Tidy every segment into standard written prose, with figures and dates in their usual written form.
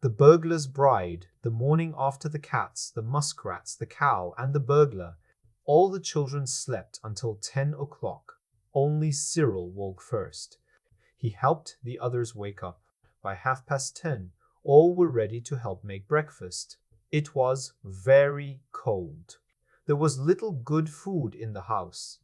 The burglar's bride, the morning after the cats, the muskrats, the cow, and the burglar. All the children slept until 10 o'clock. Only Cyril woke first. He helped the others wake up. By 10:30, all were ready to help make breakfast. It was very cold. There was little good food in the house.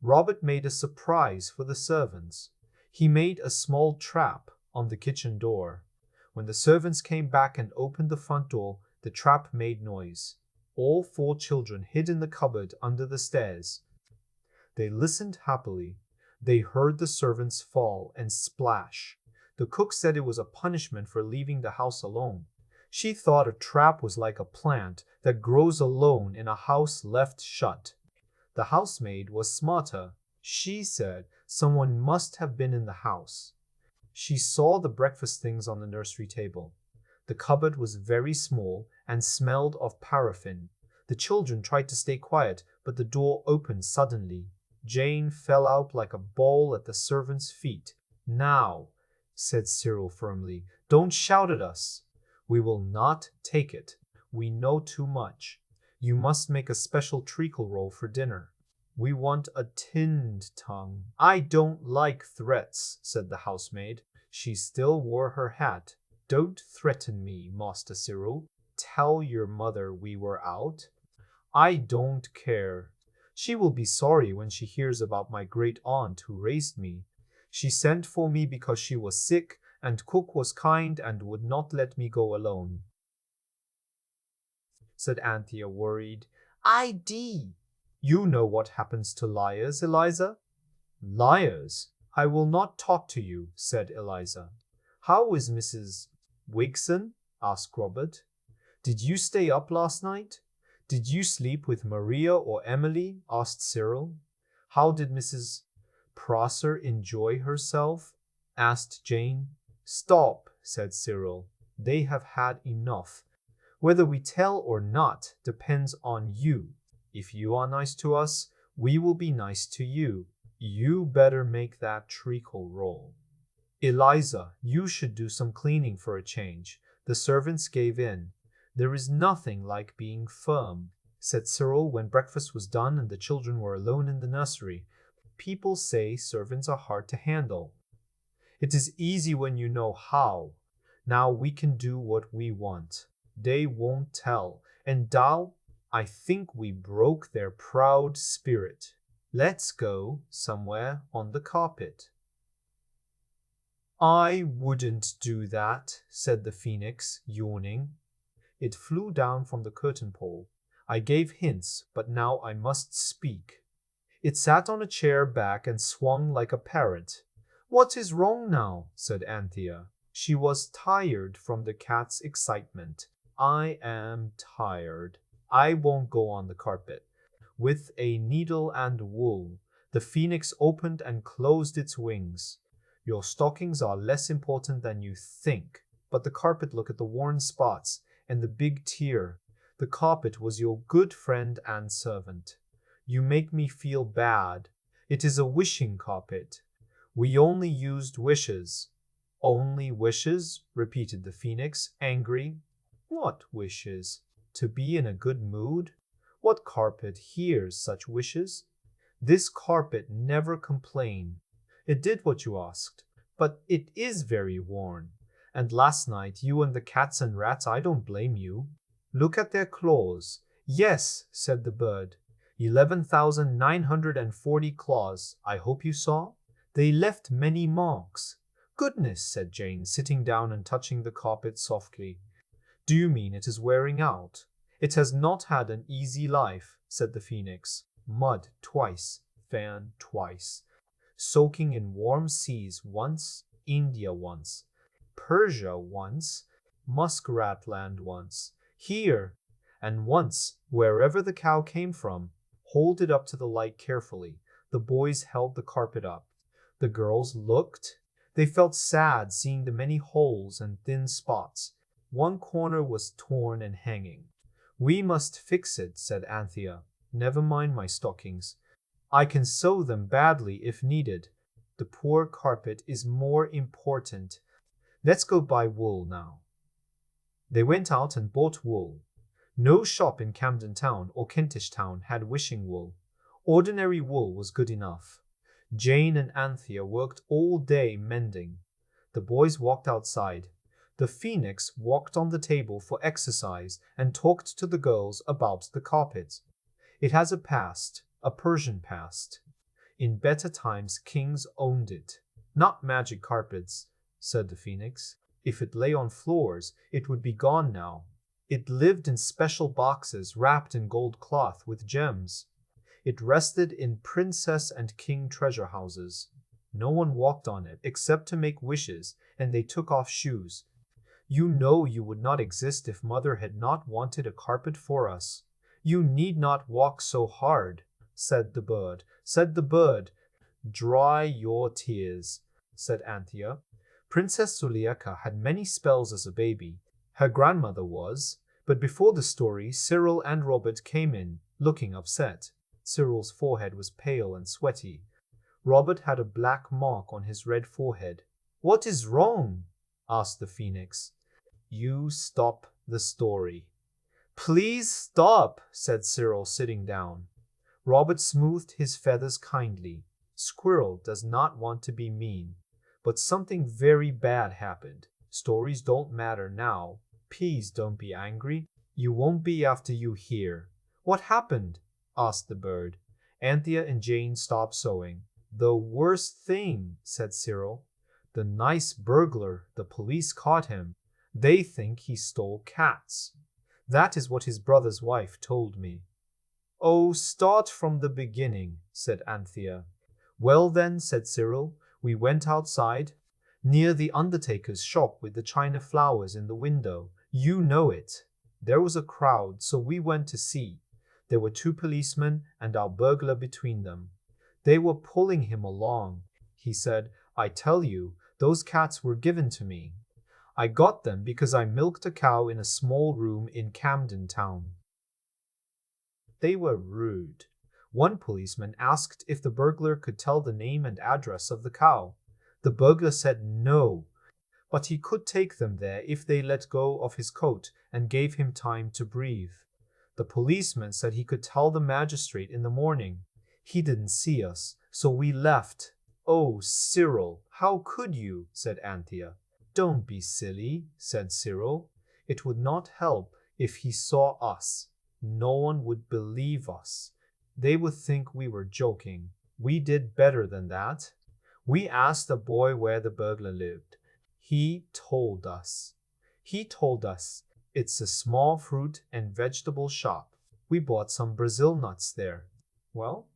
Robert made a surprise for the servants. He made a small trap on the kitchen door. When the servants came back and opened the front door, the trap made noise. All 4 children hid in the cupboard under the stairs. They listened happily. They heard the servants fall and splash. The cook said it was a punishment for leaving the house alone. She thought a trap was like a plant that grows alone in a house left shut. The housemaid was smarter. She said someone must have been in the house. She saw the breakfast things on the nursery table. The cupboard was very small and smelled of paraffin. The children tried to stay quiet, but the door opened suddenly. Jane fell out like a ball at the servant's feet. "Now," said Cyril firmly, "don't shout at us. We will not take it. We know too much. You must make a special treacle roll for dinner. We want a tinned tongue." "I don't like threats," said the housemaid. She still wore her hat. "Don't threaten me, Master Cyril. Tell your mother we were out." "I don't care. She will be sorry when she hears about my great aunt who raised me. She sent for me because she was sick, and cook was kind and would not let me go alone," said Anthea, worried. "ID. You know what happens to liars, Eliza." "Liars? I will not talk to you," said Eliza. "How is Mrs. Wigson?" asked Robert. "Did you stay up last night?" "Did you sleep with Maria or Emily?" asked Cyril. "How did Mrs. Prosser enjoy herself?" asked Jane. "Stop," said Cyril. "They have had enough. Whether we tell or not depends on you. If you are nice to us, we will be nice to you. You better make that treacle roll. Eliza, you should do some cleaning for a change." The servants gave in. "There is nothing like being firm," said Cyril when breakfast was done and the children were alone in the nursery. "People say servants are hard to handle. It is easy when you know how. Now we can do what we want. They won't tell. And now I think we broke their proud spirit. Let's go somewhere on the carpet." "I wouldn't do that," said the phoenix, yawning. It flew down from the curtain pole. "I gave hints, but now I must speak." It sat on a chair back and swung like a parrot. "What is wrong now?" said Anthea. She was tired from the cat's excitement. "I am tired. I won't go on the carpet." With a needle and wool, the phoenix opened and closed its wings. "Your stockings are less important than you think." But the carpet, look at the worn spots and the big tear. The carpet was your good friend and servant. You make me feel bad. It is a wishing carpet. We only used wishes. "Only wishes?" repeated the phoenix, angry. "What wishes? To be in a good mood? What carpet hears such wishes? This carpet never complained. It did what you asked, but it is very worn. And last night, you and the cats and rats, I don't blame you. Look at their claws." "Yes," said the bird. 11,940 claws. I hope you saw. They left many marks." "Goodness," said Jane, sitting down and touching the carpet softly. "Do you mean it is wearing out?" "It has not had an easy life," said the phoenix. "Mud twice, fan twice. Soaking in warm seas once, India once, Persia once, Muskratland once, here, and once wherever the cow came from." "Hold it up to the light carefully." The boys held the carpet up. The girls looked. They felt sad seeing the many holes and thin spots. One corner was torn and hanging. "We must fix it," said Anthea. "Never mind my stockings. I can sew them badly if needed. The poor carpet is more important. Let's go buy wool now." They went out and bought wool. No shop in Camden Town or Kentish Town had wishing wool. Ordinary wool was good enough. Jane and Anthea worked all day mending. The boys walked outside. The Phoenix walked on the table for exercise and talked to the girls about the carpet. It has a past, a Persian past. In better times, kings owned it. Not magic carpets, said the Phoenix. If it lay on floors, it would be gone now. It lived in special boxes wrapped in gold cloth with gems. It rested in princess and king treasure houses. No one walked on it except to make wishes, and they took off shoes. You know you would not exist if Mother had not wanted a carpet for us. You need not walk so hard, said the bird. Said the bird. Dry your tears, said Anthea. Princess Zuleika had many spells as a baby. Her grandmother was, but before the story, Cyril and Robert came in, looking upset. Cyril's forehead was pale and sweaty. Robert had a black mark on his red forehead. What is wrong? Asked the Phoenix. You stop the story. Please stop, said Cyril, sitting down. Robert smoothed his feathers kindly. Squirrel does not want to be mean. But something very bad happened. Stories don't matter now. Please don't be angry. You won't be after you hear. What happened? Asked the bird. Anthea and Jane stopped sewing. The worst thing, said Cyril. The nice burglar, the police caught him. They think he stole cats. That is what his brother's wife told me. Oh, start from the beginning, said Anthea. Well then, said Cyril, we went outside, near the undertaker's shop with the china flowers in the window. You know it. There was a crowd, so we went to see. There were 2 policemen and our burglar between them. They were pulling him along. He said, I tell you, those cats were given to me. I got them because I milked a cow in a small room in Camden Town. They were rude. One policeman asked if the burglar could tell the name and address of the cow. The burglar said no, but he could take them there if they let go of his coat and gave him time to breathe. The policeman said he could tell the magistrate in the morning. He didn't see us, so we left. Oh, Cyril, how could you? Said Anthea. Don't be silly, said Cyril. It would not help if he saw us. No one would believe us. They would think we were joking. We did better than that. We asked the boy where the burglar lived. He told us. It's a small fruit and vegetable shop. We bought some Brazil nuts there. Well,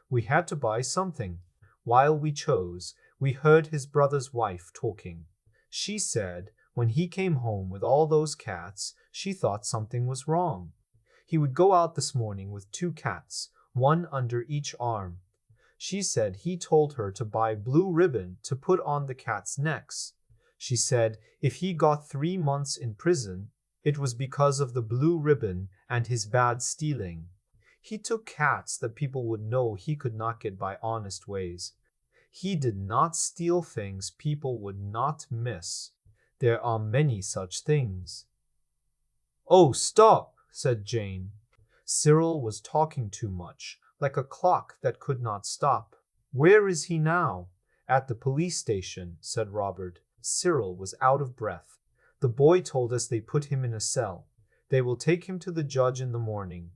we had to buy something. While we chose, we heard his brother's wife talking. She said when he came home with all those cats, she thought something was wrong. He would go out this morning with 2 cats, one under each arm. She said he told her to buy blue ribbon to put on the cats' necks. She said if he got 3 months in prison, it was because of the blue ribbon and his bad stealing. He took cats that people would know he could not get by honest ways. He did not steal things people would not miss. There are many such things. Oh, stop, said Jane. Cyril was talking too much, like a clock that could not stop. Where is he now? At the police station, said Robert. Cyril was out of breath. The boy told us they put him in a cell. They will take him to the judge in the morning.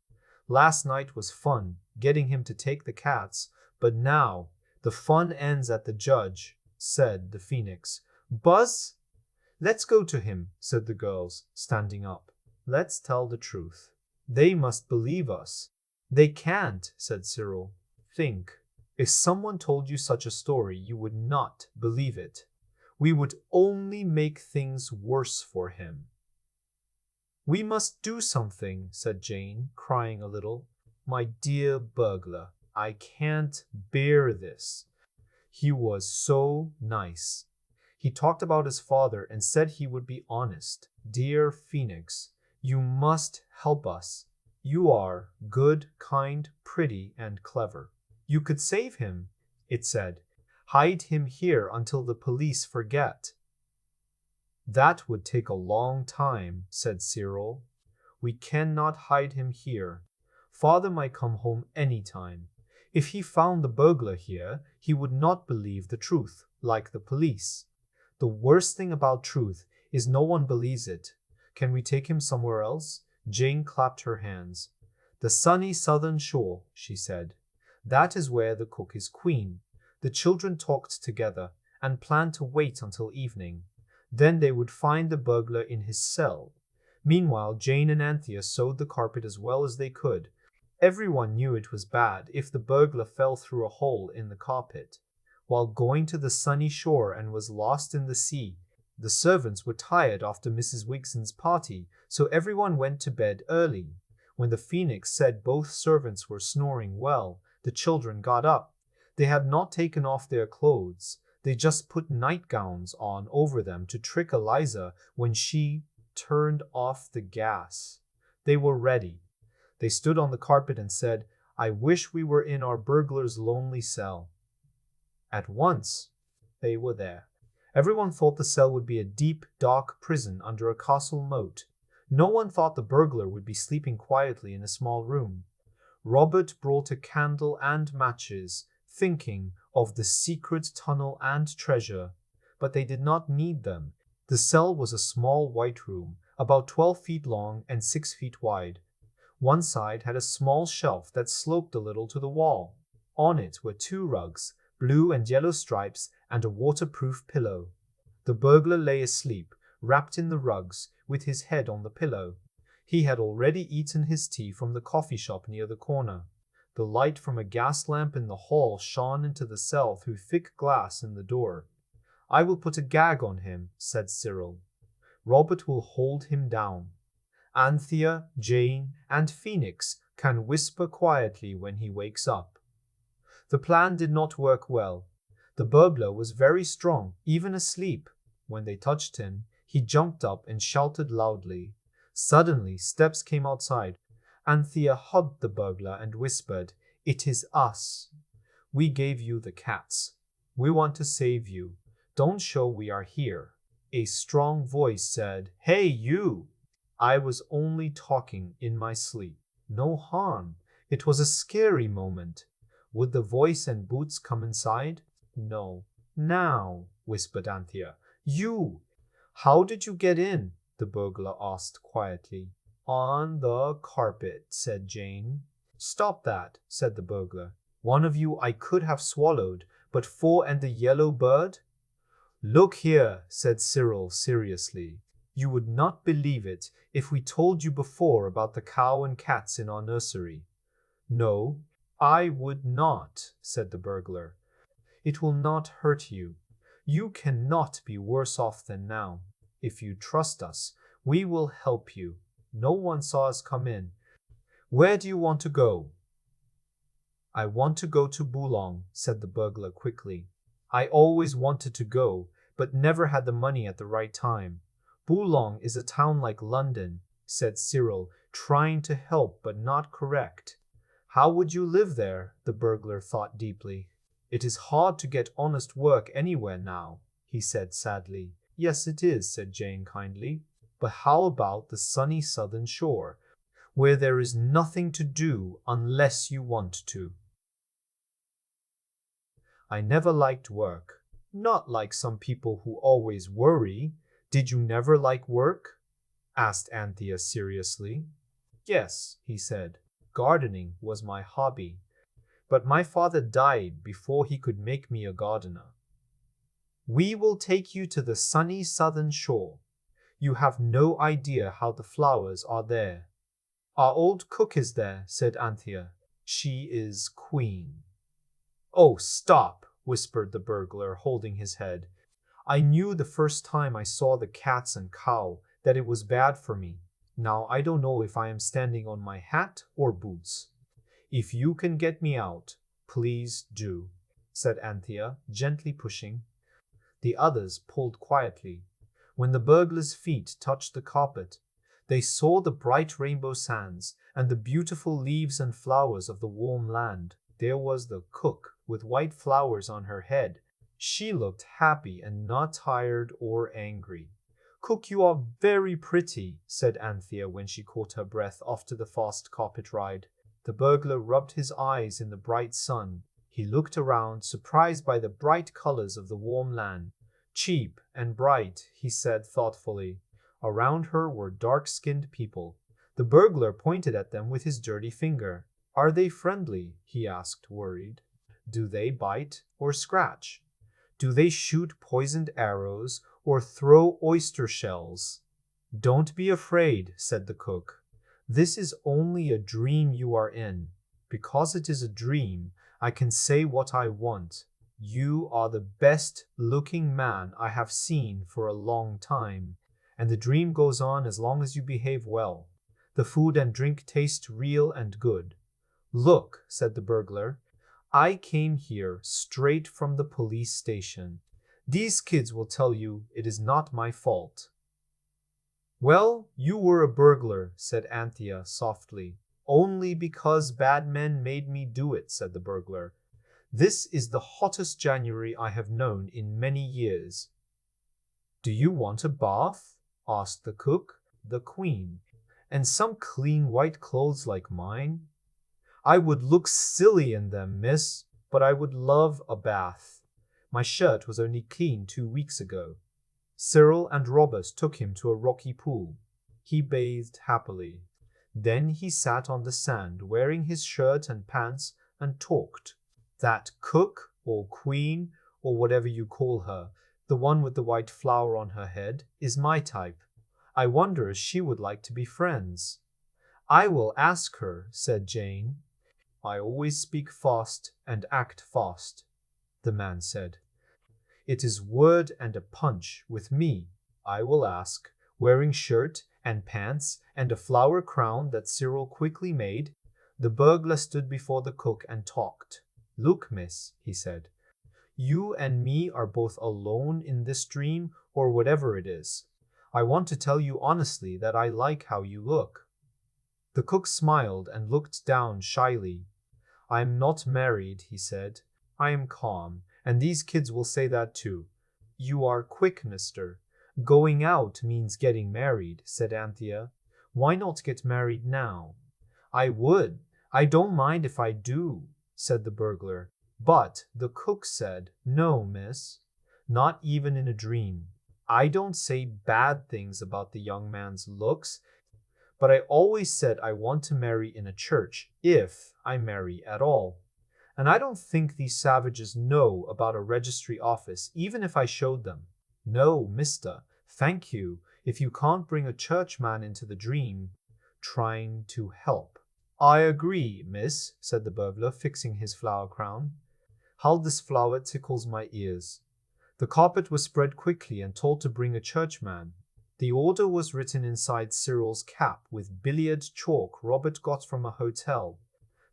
Last night was fun, getting him to take the cats, but now the fun ends at the judge, said the Phoenix. Buzz? Let's go to him, said the girls, standing up. Let's tell the truth. They must believe us. They can't, said Cyril. Think. If someone told you such a story, you would not believe it. We would only make things worse for him. We must do something, said Jane, crying a little. My dear burglar, I can't bear this. He was so nice. He talked about his father and said he would be honest. Dear Phoenix, you must help us. You are good, kind, pretty, and clever. You could save him, it said. Hide him here until the police forget. That would take a long time, said Cyril. We cannot hide him here. Father might come home any time. If he found the burglar here, he would not believe the truth, like the police. The worst thing about truth is no one believes it. Can we take him somewhere else? Jane clapped her hands. The sunny southern shore, she said. That is where the cook is queen. The children talked together and planned to wait until evening. Then they would find the burglar in his cell. Meanwhile, Jane and Anthea sewed the carpet as well as they could. Everyone knew it was bad if the burglar fell through a hole in the carpet. While going to the sunny shore and was lost in the sea, the servants were tired after Mrs. Wigson's party, so everyone went to bed early. When the Phoenix said both servants were snoring well, the children got up. They had not taken off their clothes. They just put nightgowns on over them to trick Eliza when she turned off the gas. They were ready. They stood on the carpet and said, "I wish we were in our burglar's lonely cell." At once, they were there. Everyone thought the cell would be a deep, dark prison under a castle moat. No one thought the burglar would be sleeping quietly in a small room. Robert brought a candle and matches, thinking of the secret tunnel and treasure, but they did not need them. The cell was a small white room, about 12 feet long and 6 feet wide. One side had a small shelf that sloped a little to the wall. On it were 2 rugs, blue and yellow stripes, and a waterproof pillow. The burglar lay asleep, wrapped in the rugs, with his head on the pillow. He had already eaten his tea from the coffee shop near the corner. The light from a gas lamp in the hall shone into the cell through thick glass in the door. "I will put a gag on him," said Cyril. "Robert will hold him down. Anthea, Jane, and Phoenix can whisper quietly when he wakes up." The plan did not work well. The burglar was very strong, even asleep. When they touched him, he jumped up and shouted loudly. Suddenly, steps came outside. Anthea hugged the burglar and whispered, "It is us. We gave you the cats. We want to save you. Don't show we are here." A strong voice said, "Hey, you! I was only talking in my sleep. No harm." It was a scary moment. Would the voice and Boots come inside? No. "Now," whispered Anthea. "You! How did you get in?" the burglar asked quietly. "On the carpet," said Jane. "Stop that," said the burglar. "One of you I could have swallowed, but 4 and the yellow bird?" "Look here," said Cyril seriously. "You would not believe it if we told you before about the cow and cats in our nursery." "No, I would not," said the burglar. "It will not hurt you. You cannot be worse off than now. If you trust us, we will help you. No one saw us come in. Where do you want to go?" "I want to go to Boulogne," said the burglar quickly. "I always wanted to go, but never had the money at the right time." "Boulogne is a town like London," said Cyril, trying to help but not correct. "How would you live there?" the burglar thought deeply. "It is hard to get honest work anywhere now," he said sadly. "Yes, it is," said Jane kindly. "But how about the sunny southern shore, where there is nothing to do unless you want to?" "I never liked work. Not like some people who always worry. Did you never like work?" asked Anthea seriously. "Yes," he said. "Gardening was my hobby. But my father died before he could make me a gardener." "We will take you to the sunny southern shore. You have no idea how the flowers are there." "Our old cook is there," said Anthea. "She is queen." "Oh, stop," whispered the burglar, holding his head. "I knew the first time I saw the cats and cow that it was bad for me. Now I don't know if I am standing on my hat or boots." "If you can get me out, please do," said Anthea, gently pushing. The others pulled quietly. When the burglar's feet touched the carpet, they saw the bright rainbow sands and the beautiful leaves and flowers of the warm land. There was the cook with white flowers on her head. She looked happy and not tired or angry. Cook, you are very pretty, said Anthea when she caught her breath after the fast carpet ride. The burglar rubbed his eyes in the bright sun. He looked around, surprised by the bright colors of the warm land. Cheap and bright, he said thoughtfully. Around her were dark-skinned people. The burglar pointed at them with his dirty finger. Are they friendly? He asked, worried. Do they bite or scratch? Do they shoot poisoned arrows or throw oyster shells? Don't be afraid, said the cook. This is only a dream you are in. Because it is a dream, I can say what I want. You are the best-looking man I have seen for a long time, and the dream goes on as long as you behave well. The food and drink taste real and good. Look, said the burglar, I came here straight from the police station. These kids will tell you it is not my fault. Well, you were a burglar, said Anthea softly. Only because bad men made me do it, said the burglar. This is the hottest January I have known in many years. Do you want a bath? Asked the cook, the queen, and some clean white clothes like mine? I would look silly in them, miss, but I would love a bath. My shirt was only clean 2 weeks ago. Cyril and Robert took him to a rocky pool. He bathed happily. Then he sat on the sand, wearing his shirt and pants, and talked. That cook, or queen, or whatever you call her, the one with the white flower on her head, is my type. I wonder if she would like to be friends. I will ask her, said Jane. I always speak fast and act fast, the man said. It is word and a punch with me. I will ask, wearing shirt and pants and a flower crown that Cyril quickly made. The burglar stood before the cook and talked. Look, miss, he said. You and me are both alone in this dream, or whatever it is. I want to tell you honestly that I like how you look. The cook smiled and looked down shyly. I am not married, he said. I am calm, and these kids will say that too. You are quick, mister. Going out means getting married, said Anthea. Why not get married now? I would. I don't mind if I do, said the burglar. But the cook said, no, miss. Not even in a dream. I don't say bad things about the young man's looks, but I always said I want to marry in a church, if I marry at all. And I don't think these savages know about a registry office, even if I showed them. No, mister, thank you, if you can't bring a churchman into the dream, trying to help. I agree, miss, said the burglar, fixing his flower crown. How this flower tickles my ears. The carpet was spread quickly and told to bring a churchman. The order was written inside Cyril's cap with billiard chalk Robert got from a hotel.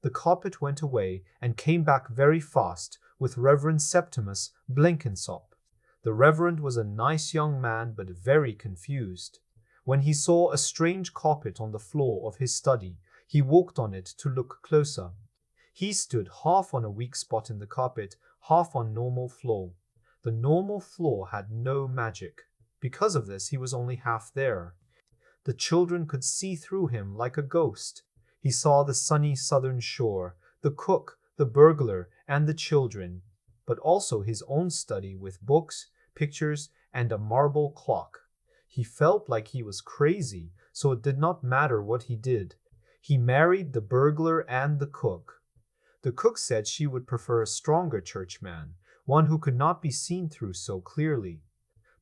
The carpet went away and came back very fast with Reverend Septimus Blenkinsop. The Reverend was a nice young man but very confused. When he saw a strange carpet on the floor of his study, he walked on it to look closer. He stood half on a weak spot in the carpet, half on normal floor. The normal floor had no magic. Because of this, he was only half there. The children could see through him like a ghost. He saw the sunny southern shore, the cook, the burglar, and the children, but also his own study with books, pictures, and a marble clock. He felt like he was crazy, so it did not matter what he did. He married the burglar and the cook. The cook said she would prefer a stronger churchman, one who could not be seen through so clearly.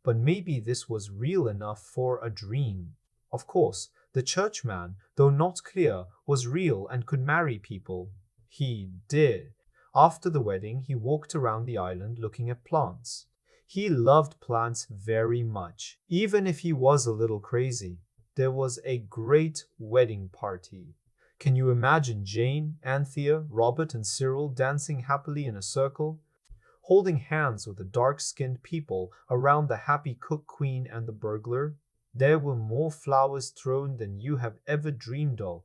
But maybe this was real enough for a dream. Of course, the churchman, though not clear, was real and could marry people. He did. After the wedding, he walked around the island looking at plants. He loved plants very much, even if he was a little crazy. There was a great wedding party. Can you imagine Jane, Anthea, Robert, and Cyril dancing happily in a circle, holding hands with the dark-skinned people around the happy cook queen and the burglar? There were more flowers thrown than you have ever dreamed of.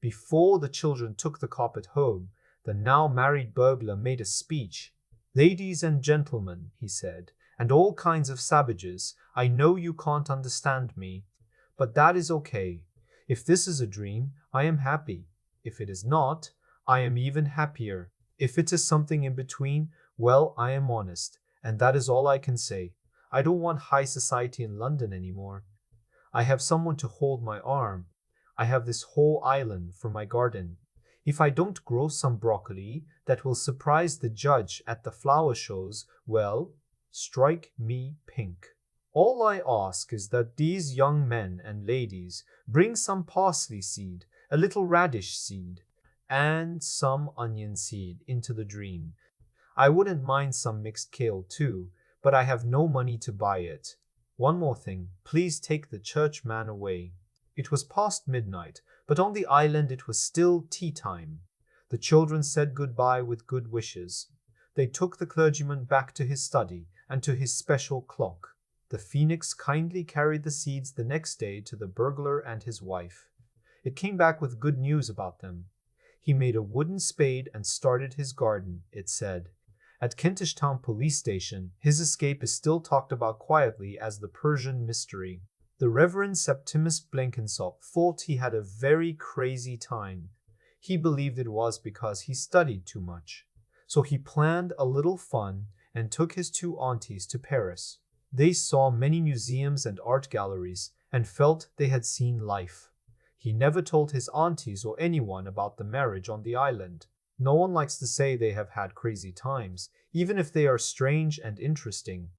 Before the children took the carpet home, the now married burglar made a speech. Ladies and gentlemen, he said, and all kinds of savages. I know you can't understand me, but that is okay. If this is a dream, I am happy. If it is not, I am even happier. If it is something in between, well, I am honest, and that is all I can say. I don't want high society in London anymore. I have someone to hold my arm. I have this whole island for my garden. If I don't grow some broccoli that will surprise the judge at the flower shows, well, strike me pink. All I ask is that these young men and ladies bring some parsley seed, a little radish seed, and some onion seed into the dream. I wouldn't mind some mixed kale too, but I have no money to buy it. One more thing, please take the churchman away. It was past midnight, but on the island it was still tea time. The children said goodbye with good wishes. They took the clergyman back to his study and to his special clock. The phoenix kindly carried the seeds the next day to the burglar and his wife. It came back with good news about them. He made a wooden spade and started his garden, it said. At Kentish Town Police Station, his escape is still talked about quietly as the Persian mystery. The Reverend Septimus Blenkinsop thought he had a very crazy time. He believed it was because he studied too much. So he planned a little fun and took his two aunties to Paris. They saw many museums and art galleries and felt they had seen life. He never told his aunties or anyone about the marriage on the island. No one likes to say they have had crazy times, even if they are strange and interesting.